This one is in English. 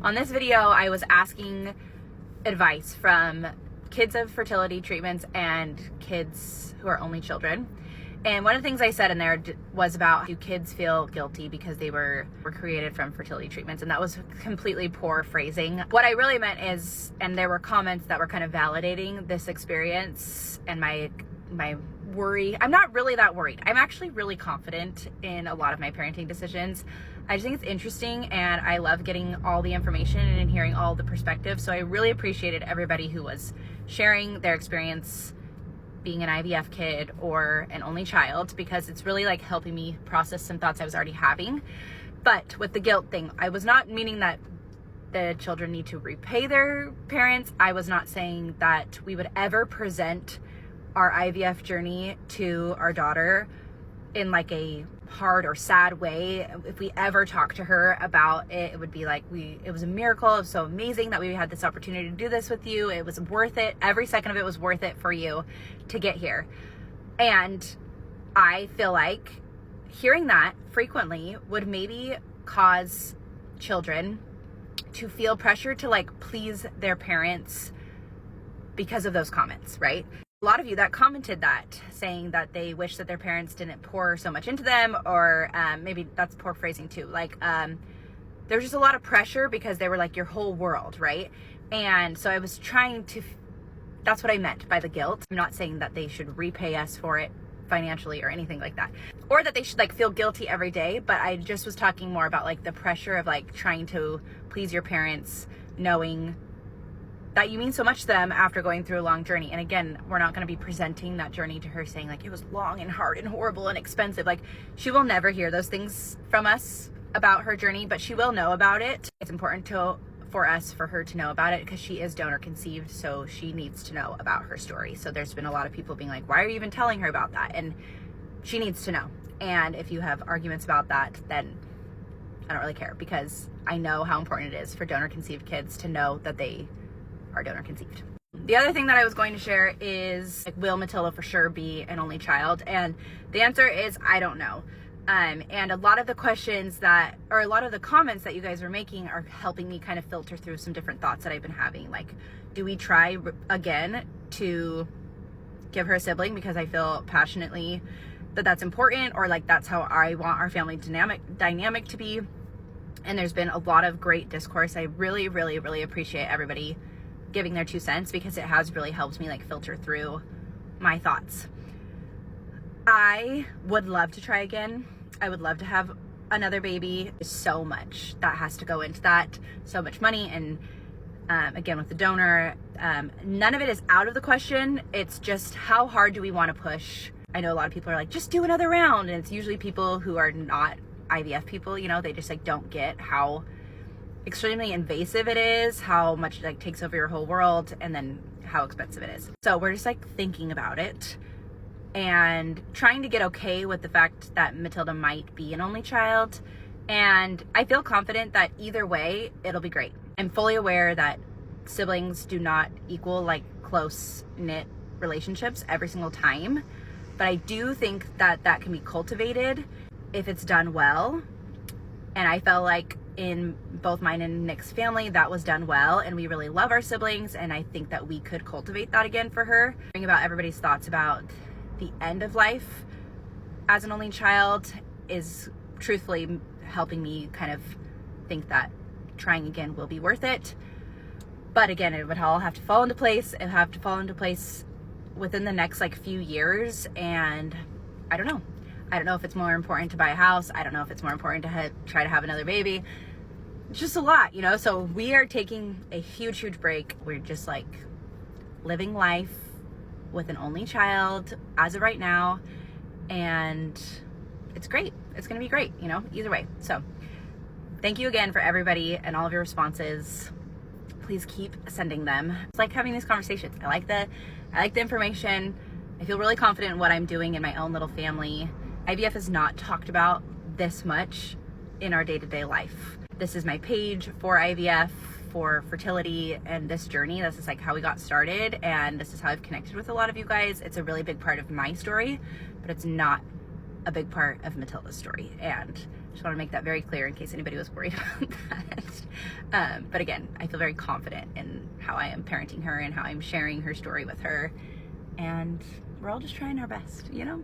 On this video, I was asking advice from kids of fertility treatments and kids who are only children. And one of the things I said in there was about, do kids feel guilty because they were created from fertility treatments? And that was completely poor phrasing. What I really meant is, and there were comments that were kind of validating this experience and my worry. I'm not really that worried. I'm actually really confident in a lot of my parenting decisions. I just think it's interesting, and I love getting all the information and hearing all the perspectives. So I really appreciated everybody who was sharing their experience being an IVF kid or an only child, because it's really like helping me process some thoughts I was already having. But with the guilt thing, I was not meaning that the children need to repay their parents. I was not saying that we would ever present our IVF journey to our daughter in like a hard or sad way. If we ever talk to her about it, it would be like, it was a miracle. It was so amazing that we had this opportunity to do this with you. It was worth it. Every second of it was worth it for you to get here. And I feel like hearing that frequently would maybe cause children to feel pressure to like please their parents because of those comments, right? A lot of you that commented that, saying that they wish that their parents didn't pour so much into them, or maybe that's poor phrasing too. Like, there's just a lot of pressure because they were like your whole world, right? And so I was trying to, that's what I meant by the guilt. I'm not saying that they should repay us for it financially or anything like that, or that they should like feel guilty every day. But I just was talking more about like the pressure of like trying to please your parents, knowing that you mean so much to them after going through a long journey. And again, we're not going to be presenting that journey to her saying like it was long and hard and horrible and expensive. Like, she will never hear those things from us about her journey, but she will know about it. It's important for her to know about it because she is donor conceived, so she needs to know about her story. So there's been a lot of people being like, why are you even telling her about that? And she needs to know. And if you have arguments about that, then I don't really care, because I know how important it is for donor conceived kids to know that they are donor conceived. The other thing that I was going to share is, like, will Matilda for sure be an only child? And the answer is, I don't know. And a lot of the questions that, or a lot of the comments that you guys were making are helping me kind of filter through some different thoughts that I've been having. Like, do we try again to give her a sibling because I feel passionately that that's important, or like that's how I want our family dynamic to be? And there's been a lot of great discourse. I really, really, really appreciate everybody giving their 2 cents, because it has really helped me like filter through my thoughts. I would love to try again. I would love to have another baby. There's so much that has to go into that, so much money. And again, with the donor, none of it is out of the question. It's just, how hard do we want to push? I know a lot of people are like, just do another round. And it's usually people who are not IVF people, you know, they just like don't get how extremely invasive it is, how much it like takes over your whole world, and then how expensive it is. So we're just like thinking about it and trying to get okay with the fact that Matilda might be an only child. And I feel confident that either way, it'll be great. I'm fully aware that siblings do not equal like close knit relationships every single time, but I do think that that can be cultivated if it's done well. And I felt like in both mine and Nick's family, that was done well, and we really love our siblings, and I think that we could cultivate that again for her. Hearing about everybody's thoughts about the end of life as an only child is truthfully helping me kind of think that trying again will be worth it. But again, it would all have to fall into place. It would have to fall into place within the next like few years, and I don't know. I don't know if it's more important to buy a house. I don't know if it's more important to try to have another baby. It's just a lot, you know? So we are taking a huge, huge break. We're just like living life with an only child as of right now. And it's great. It's going to be great, you know, either way. So thank you again for everybody and all of your responses. Please keep sending them. It's like having these conversations. I like the information. I feel really confident in what I'm doing in my own little family. IVF is not talked about this much in our day-to-day life. This is my page for IVF, for fertility, and this journey. This is like how we got started, and this is how I've connected with a lot of you guys. It's a really big part of my story, but it's not a big part of Matilda's story, and just want to make that very clear in case anybody was worried about that. But again, I feel very confident in how I am parenting her and how I'm sharing her story with her, and we're all just trying our best, you know?